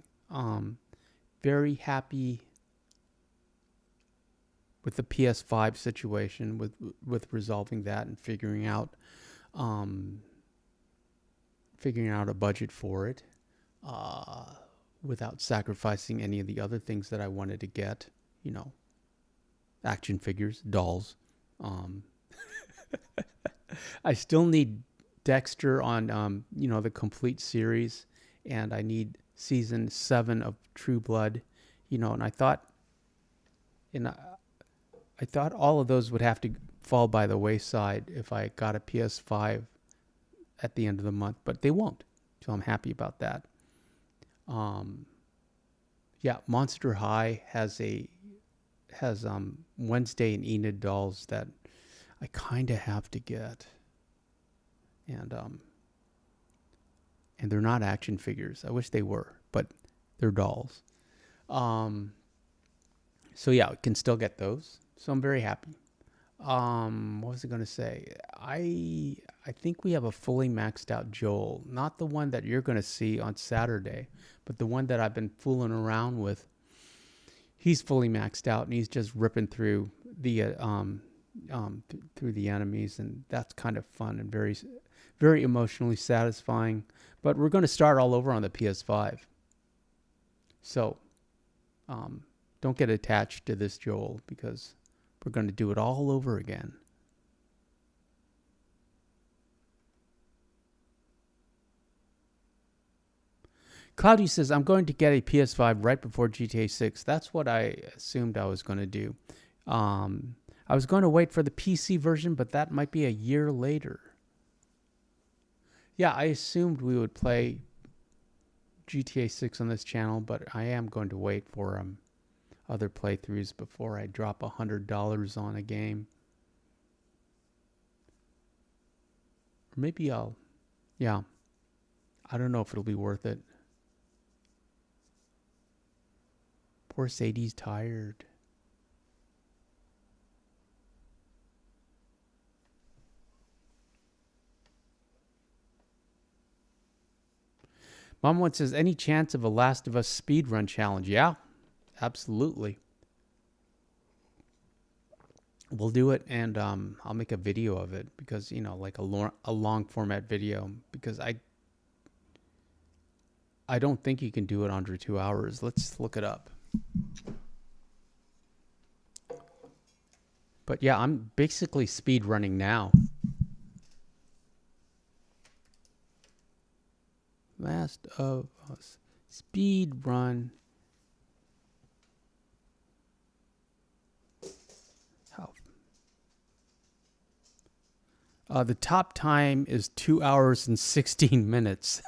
very happy with the PS5 situation, with resolving that and figuring out a budget for it, without sacrificing any of the other things that I wanted to get. You know, action figures, dolls. I still need Dexter on, you know, the complete series, and I need season 7 of True Blood. You know, and I thought all of those would have to fall by the wayside if I got a PS5 at the end of the month, but they won't. So I'm happy about that. Yeah, Monster High has Wednesday and Enid dolls that I kind of have to get, and they're not action figures. I wish they were, but they're dolls. So yeah, I can still get those. So I'm very happy. What was I going to say? I think we have a fully maxed out Joel, not the one that you're going to see on Saturday, but the one that I've been fooling around with. He's fully maxed out, and he's just ripping through the through the enemies, and that's kind of fun and very, very emotionally satisfying. But we're going to start all over on the PS5, so don't get attached to this Joel, because we're going to do it all over again. Cloudy says, I'm going to get a PS5 right before GTA 6. That's what I assumed I was going to do. I was going to wait for the PC version, but that might be a year later. Yeah, I assumed we would play GTA 6 on this channel, but I am going to wait for other playthroughs before I drop $100 on a game. Or maybe I don't know if it'll be worth it. Poor Sadie's tired. Mom once says, any chance of a Last of Us speedrun challenge? Yeah, absolutely. We'll do it, and I'll make a video of it, because, you know, like a long format video, because I don't think you can do it under 2 hours. Let's look it up. But yeah, I'm basically speed running now. Last of Us speed run. The top time is 2 hours and 16 minutes.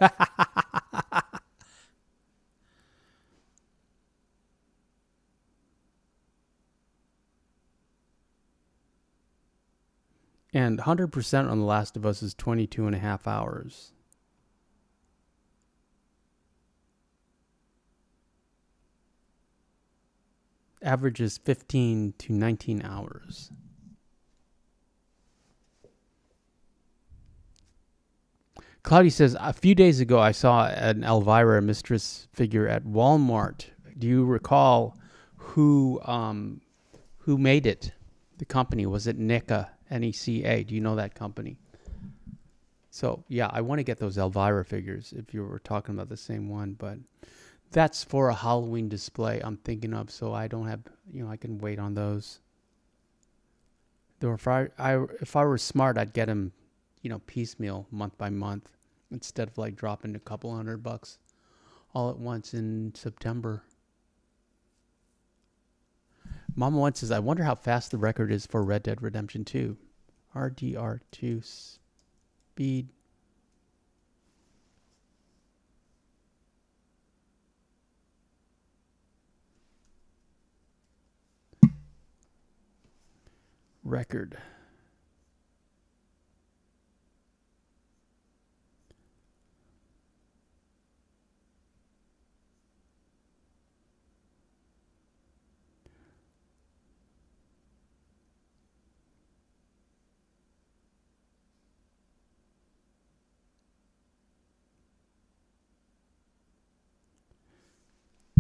And 100% on The Last of Us is 22 and a half hours. Average is 15 to 19 hours. Claudia says, a few days ago I saw an Elvira Mistress figure at Walmart. Do you recall who made it? The company, was it NECA? NECA. Do you know that company? So yeah, I want to get those Elvira figures, if you were talking about the same one, but that's for a Halloween display I'm thinking of, so I don't have, you know, I can wait on those. Though if I were smart, I'd get them, you know, piecemeal, month by month, instead of like dropping a couple $100 all at once in September. Mama once says, I wonder how fast the record is for Red Dead Redemption 2. RDR2 speed. Record.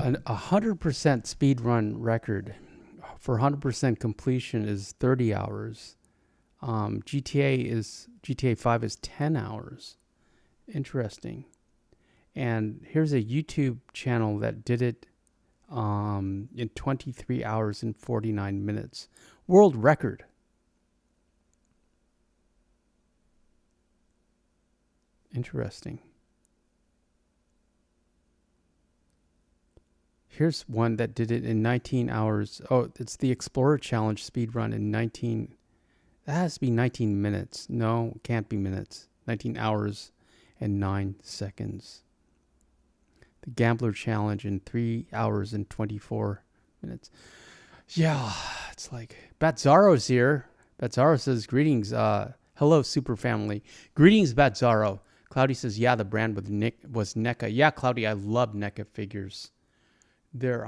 A 100% speed run record for 100% completion is 30 hours. GTA 5 is 10 hours. Interesting. And here's a YouTube channel that did it in 23 hours and 49 minutes. World record. Interesting. Here's one that did it in 19 hours. Oh, it's the Explorer Challenge speed run in 19. That has to be 19 minutes. No, it can't be minutes. 19 hours and 9 seconds. The Gambler Challenge in 3 hours and 24 minutes. Yeah, it's like Batzaro's here. Batzaro says, greetings. Hello, super family. Greetings, Batzaro. Cloudy says, yeah, the brand was NECA. Yeah, Cloudy, I love NECA figures. They're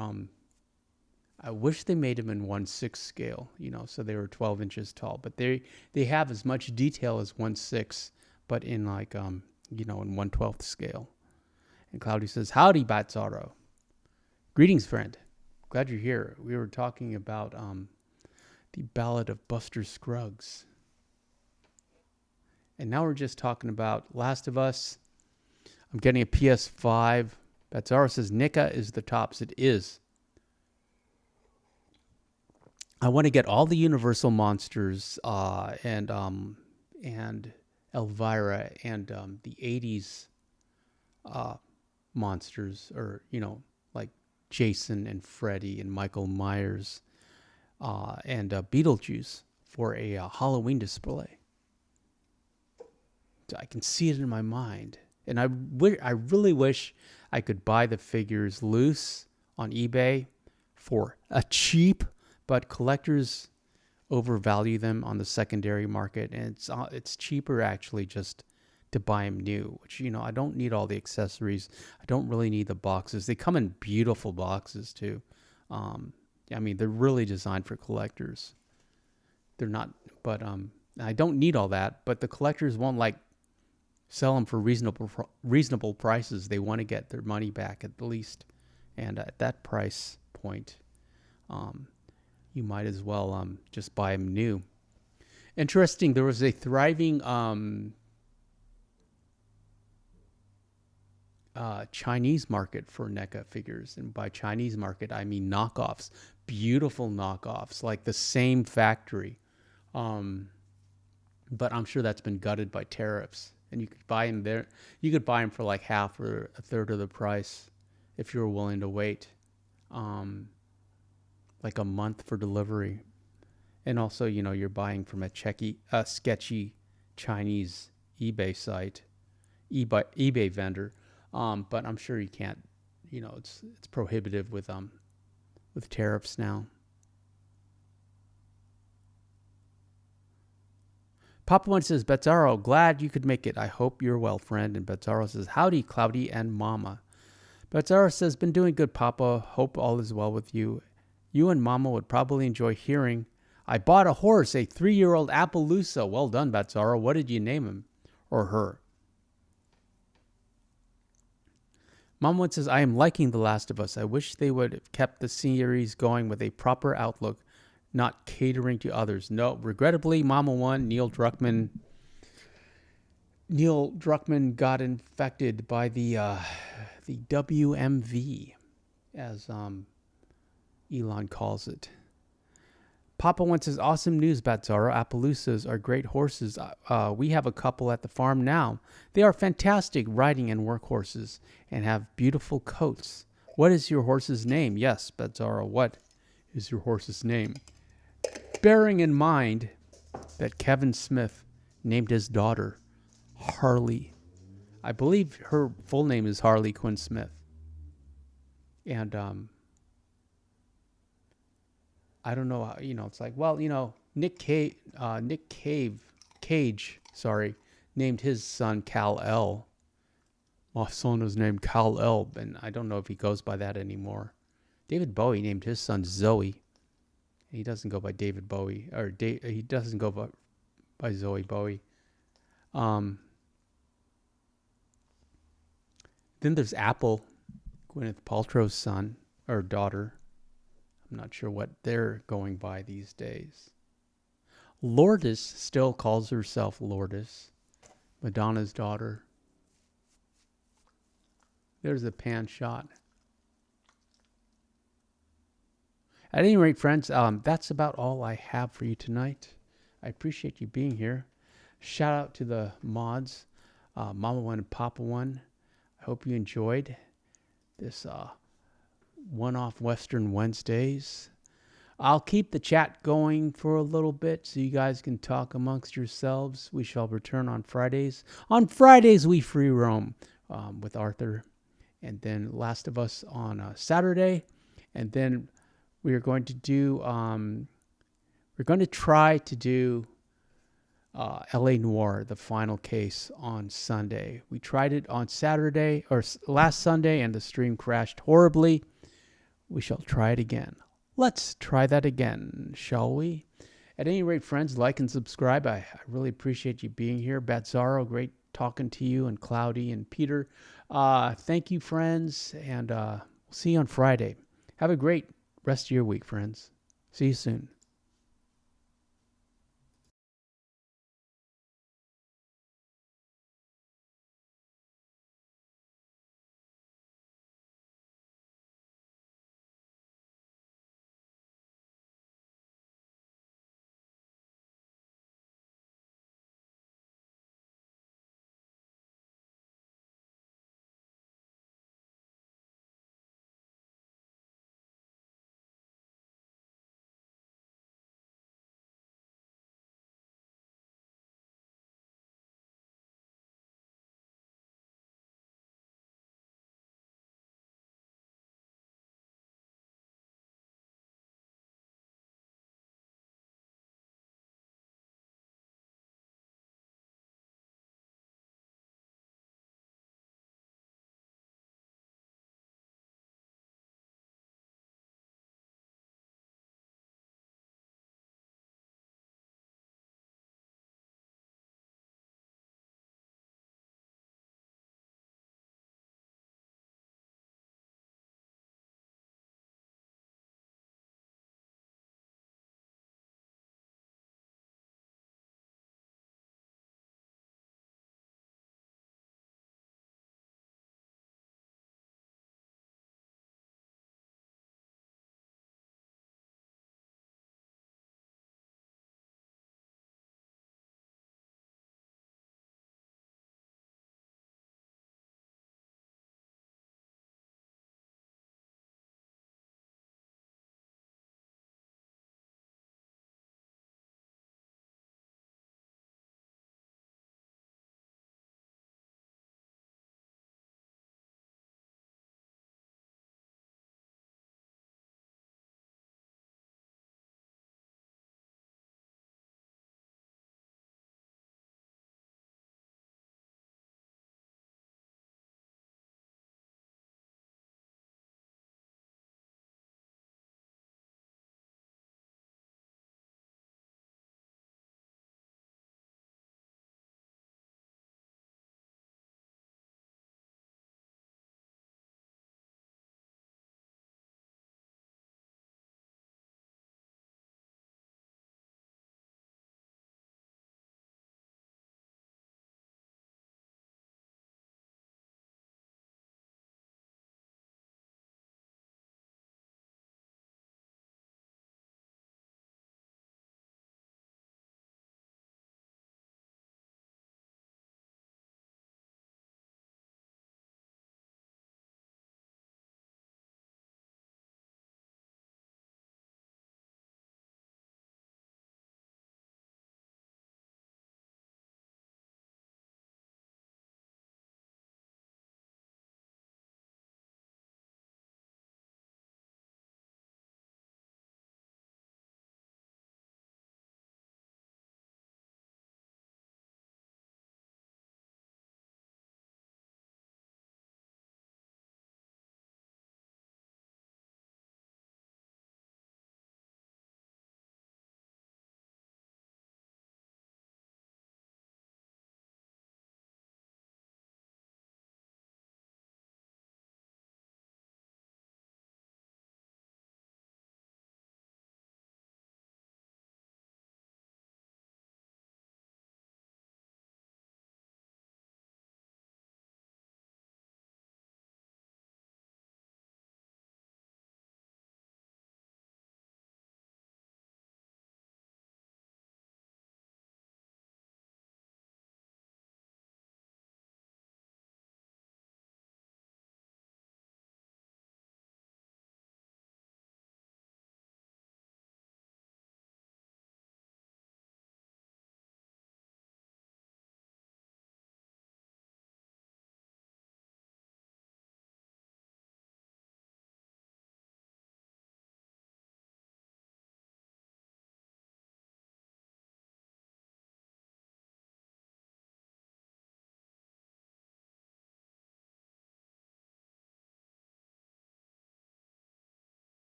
I wish they made them in 1/6 scale, so they were 12 inches tall. But they have as much detail as 1/6, but in like in 1/12 scale. And Cloudy says, howdy, Batzaro. Greetings, friend. Glad you're here. We were talking about the Ballad of Buster Scruggs. And now we're just talking about Last of Us. I'm getting a PS5. Batzaro says NECA is the tops. It is. I want to get all the Universal monsters and Elvira and the 80s monsters, or like Jason and Freddy and Michael Myers and Beetlejuice for a Halloween display. So I can see it in my mind. And I really wish I could buy the figures loose on eBay for a cheap, but collectors overvalue them on the secondary market, and it's cheaper actually just to buy them new, which I don't need all the accessories. I don't really need the boxes. They come in beautiful boxes too. They're really designed for collectors. They're not, but I don't need all that. But the collectors won't sell them for reasonable prices. They want to get their money back at least, and at that price point, you might as well just buy them new. Interesting. There was a thriving Chinese market for NECA figures, and by Chinese market I mean knockoffs, beautiful knockoffs, like the same factory. But I'm sure that's been gutted by tariffs. And you could buy them there. You could buy them for like half or a third of the price if you were willing to wait, like a month for delivery. And also, you're buying from a sketchy Chinese eBay site, eBay vendor. But I'm sure you can't. It's prohibitive with tariffs now. Papa One says, Batzaro, glad you could make it. I hope you're well, friend. And Batzaro says, howdy, Cloudy and Mama. Batzaro says, been doing good, Papa. Hope all is well with you. You and Mama would probably enjoy hearing. I bought a horse, a 3-year-old Appaloosa. Well done, Batzaro. What did you name him or her? Mama One says, I am liking The Last of Us. I wish they would have kept the series going with a proper outlook, not catering to others. No, regrettably, Mama One, Neil Druckmann got infected by the WMV, as Elon calls it. Papa One says, awesome news, Batzaro. Appaloosas are great horses. We have a couple at the farm now. They are fantastic riding and workhorses and have beautiful coats. What is your horse's name? Yes, Batzaro, what is your horse's name? Bearing in mind that Kevin Smith named his daughter Harley. I believe her full name is Harley Quinn Smith. And I don't know how, it's like, well, Nick Cage, named his son Kal-El. My son is named Kal-El, and I don't know if he goes by that anymore. David Bowie named his son Zoe. He doesn't go by David Bowie, or he doesn't go by Zoe Bowie. Then there's Apple, Gwyneth Paltrow's son. or daughter. I'm not sure what they're going by these days. Lourdes still calls herself Lourdes, Madonna's daughter. There's a pan shot. At any rate, friends, that's about all I have for you tonight. I appreciate you being here. Shout out to the mods, Mama One and Papa One. I hope you enjoyed this one-off Western Wednesdays. I'll keep the chat going for a little bit so you guys can talk amongst yourselves. We shall return on Fridays. On Fridays, we free roam with Arthur. And then Last of Us on Saturday. And then we are going to do, we're going to try to do L.A. Noire, the final case, on Sunday. We tried it on Saturday, or last Sunday, and the stream crashed horribly. We shall try it again. Let's try that again, shall we? At any rate, friends, like and subscribe. I really appreciate you being here. Batzaro, great talking to you, and Cloudy and Peter. Thank you, friends, and we'll see you on Friday. Have a great rest of your week, friends. See you soon.